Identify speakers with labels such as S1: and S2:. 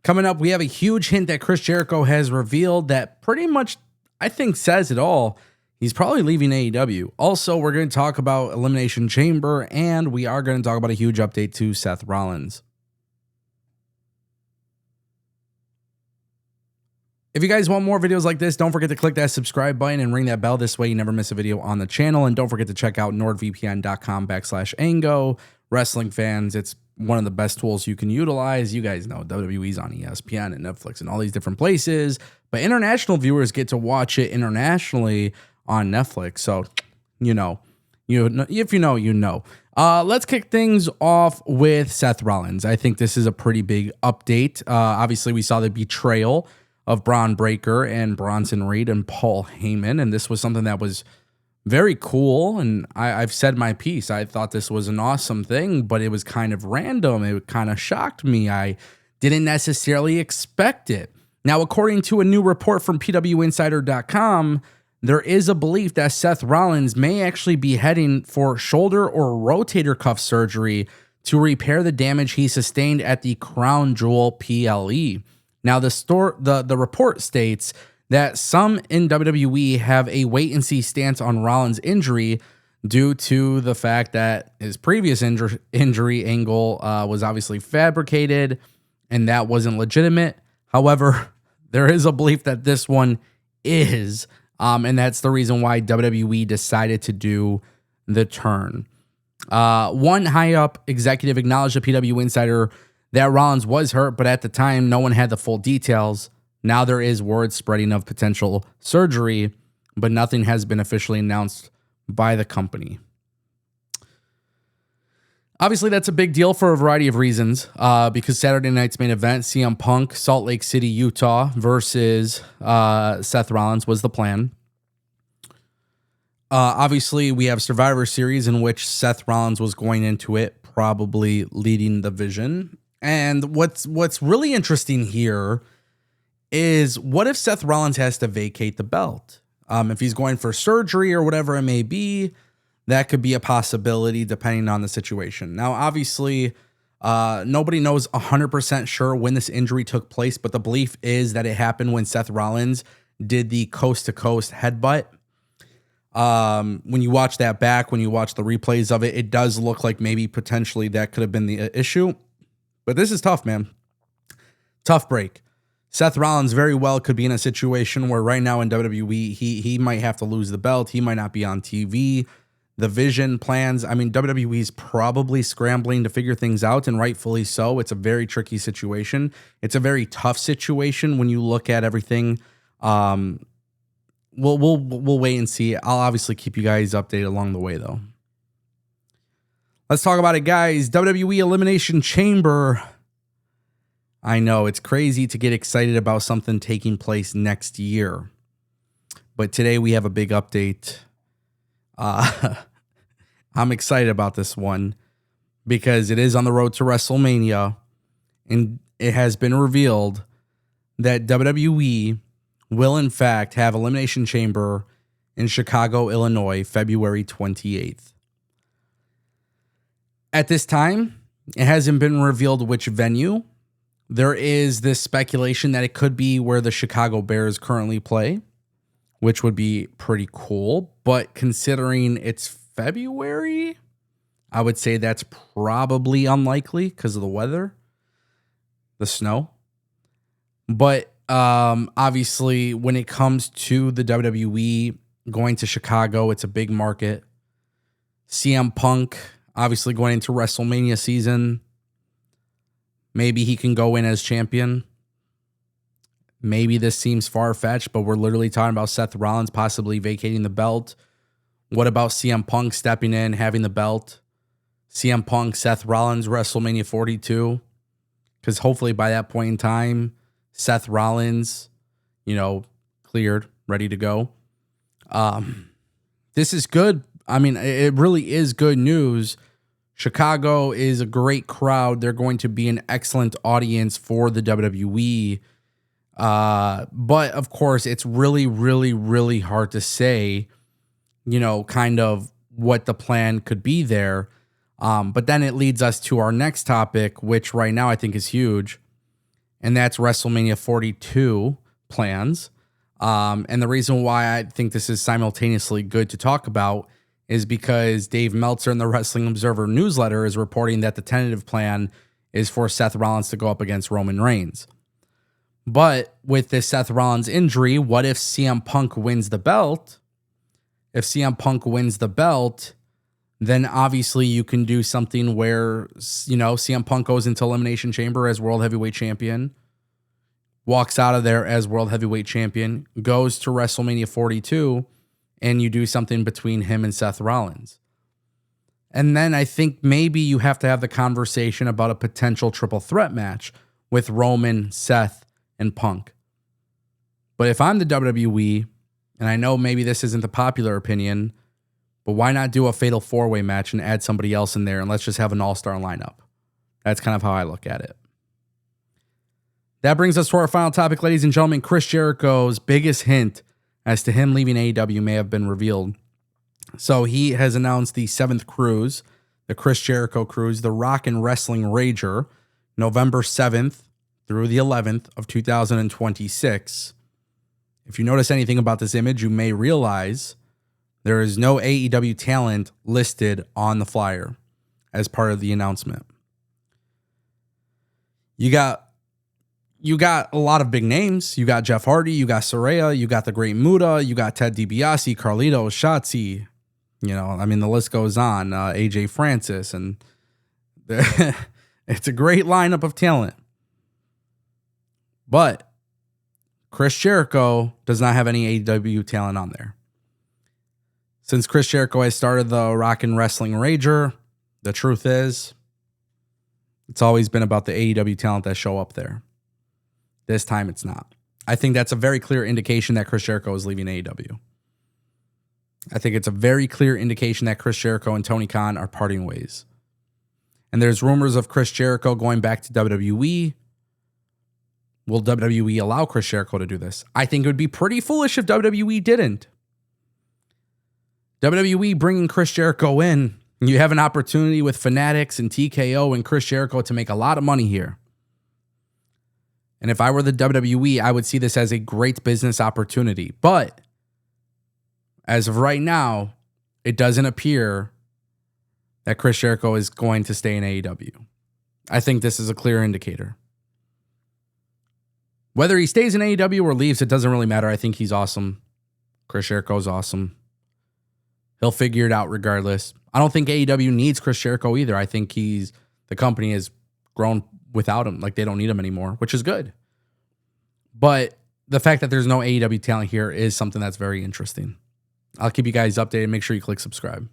S1: Coming up, we have a huge hint that Chris Jericho has revealed that pretty much, I think, says it all. He's probably leaving AEW. Also, we're going to talk about Elimination Chamber, and we are going to talk about a huge update to Seth Rollins. If you guys want more videos like this, don't forget to click that subscribe button and ring that bell. This way you never miss a video on the channel. And don't forget to check out nordvpn.com/Ango. Wrestling fans, it's one of the best tools you can utilize. You guys know WWE's on ESPN and Netflix and all these different places. But international viewers get to watch it internationally on Netflix. So, if you know, you know. Let's kick things off with Seth Rollins. I think this is a pretty big update. Obviously, we saw the betrayal of Braun Breaker and Bronson Reed and Paul Heyman. And this was something that was very cool. And I've said my piece. I thought this was an awesome thing, but it was kind of random. It kind of shocked me. I didn't necessarily expect it. Now, according to a new report from PWInsider.com, there is a belief that Seth Rollins may actually be heading for shoulder or rotator cuff surgery to repair the damage he sustained at the Crown Jewel PLE. Now, the report states that some in WWE have a wait-and-see stance on Rollins' injury due to the fact that his previous injury angle was obviously fabricated, and that wasn't legitimate. However, there is a belief that this one is, and that's the reason why WWE decided to do the turn. One high-up executive acknowledged to PW Insider that Rollins was hurt, but at the time, no one had the full details. Now there is word spreading of potential surgery, but nothing has been officially announced by the company. Obviously, that's a big deal for a variety of reasons, because Saturday night's main event, CM Punk, Salt Lake City, Utah, versus Seth Rollins was the plan. Obviously, we have Survivor Series in which Seth Rollins was going into it, probably leading the vision. And what's really interesting here is what if Seth Rollins has to vacate the belt? If he's going for surgery or whatever it may be, that could be a possibility depending on the situation. Now, obviously, nobody knows 100% sure when this injury took place, but the belief is that it happened when Seth Rollins did the coast-to-coast headbutt. When you watch that back, when you watch the replays of it, it does look like maybe potentially that could have been the issue. But this is tough, man. Tough break. Seth Rollins very well could be in a situation where right now in WWE, he might have to lose the belt. He might not be on TV. The vision plans, I mean, WWE's probably scrambling to figure things out, and rightfully so. It's a very tricky situation. It's a very tough situation when you look at everything. We'll wait and see. I'll obviously keep you guys updated along the way, though. Let's talk about it, guys. WWE Elimination Chamber. I know it's crazy to get excited about something taking place next year, but today we have a big update. I'm excited about this one because it is on the road to WrestleMania, and it has been revealed that WWE will in fact have Elimination Chamber in Chicago, Illinois, February 28th. At this time, it hasn't been revealed which venue. There is this speculation that it could be where the Chicago Bears currently play, which would be pretty cool. But considering it's February, I would say that's probably unlikely because of the weather, the snow. But obviously, when it comes to the WWE going to Chicago, it's a big market. CM Punk, obviously going into WrestleMania season, maybe he can go in as champion. Maybe this seems far-fetched, but we're literally talking about Seth Rollins possibly vacating the belt. What about CM Punk stepping in, having the belt? CM Punk, Seth Rollins, WrestleMania 42. Because hopefully by that point in time, Seth Rollins, cleared, ready to go. This is good. I mean, it really is good news. Chicago is a great crowd. They're going to be an excellent audience for the WWE. But of course, it's really, really, really hard to say, kind of what the plan could be there. But then it leads us to our next topic, which right now I think is huge. and that's WrestleMania 42 plans. And the reason why I think this is simultaneously good to talk about is because Dave Meltzer in the Wrestling Observer newsletter is reporting that the tentative plan is for Seth Rollins to go up against Roman Reigns. But with this Seth Rollins injury, what if CM Punk wins the belt? If CM Punk wins the belt, then obviously you can do something where, CM Punk goes into Elimination Chamber as World Heavyweight Champion, walks out of there as World Heavyweight Champion, goes to WrestleMania 42, and you do something between him and Seth Rollins. And then I think maybe you have to have the conversation about a potential triple threat match with Roman, Seth, and Punk. But if I'm the WWE, and I know maybe this isn't the popular opinion, but why not do a fatal four-way match and add somebody else in there and let's just have an all-star lineup? That's kind of how I look at it. That brings us to our final topic, ladies and gentlemen. Chris Jericho's biggest hint as to him leaving AEW may have been revealed. So he has announced the 7th cruise, the Chris Jericho cruise, the Rock and Wrestling Rager, November 7th through the 11th of 2026. If you notice anything about this image, you may realize there is no AEW talent listed on the flyer as part of the announcement. You got a lot of big names. You got Jeff Hardy, you got Saraya, you got the Great Muta, you got Ted DiBiase, Carlito, Shotzi. The list goes on. AJ Francis, and it's a great lineup of talent. But Chris Jericho does not have any AEW talent on there. Since Chris Jericho has started the Rock and Wrestling Rager, the truth is, it's always been about the AEW talent that show up there. This time it's not. I think that's a very clear indication that Chris Jericho is leaving AEW. I think it's a very clear indication that Chris Jericho and Tony Khan are parting ways. And there's rumors of Chris Jericho going back to WWE. Will WWE allow Chris Jericho to do this? I think it would be pretty foolish if WWE didn't. WWE bringing Chris Jericho in, you have an opportunity with Fanatics and TKO and Chris Jericho to make a lot of money here. And if I were the WWE, I would see this as a great business opportunity. But as of right now, it doesn't appear that Chris Jericho is going to stay in AEW. I think this is a clear indicator. Whether he stays in AEW or leaves, it doesn't really matter. I think he's awesome. Chris Jericho's awesome. He'll figure it out regardless. I don't think AEW needs Chris Jericho either. I think the company has grown without him. Like, they don't need him anymore, which is good. But the fact that there's no AEW talent here is something that's very interesting. I'll keep you guys updated. Make sure you click subscribe.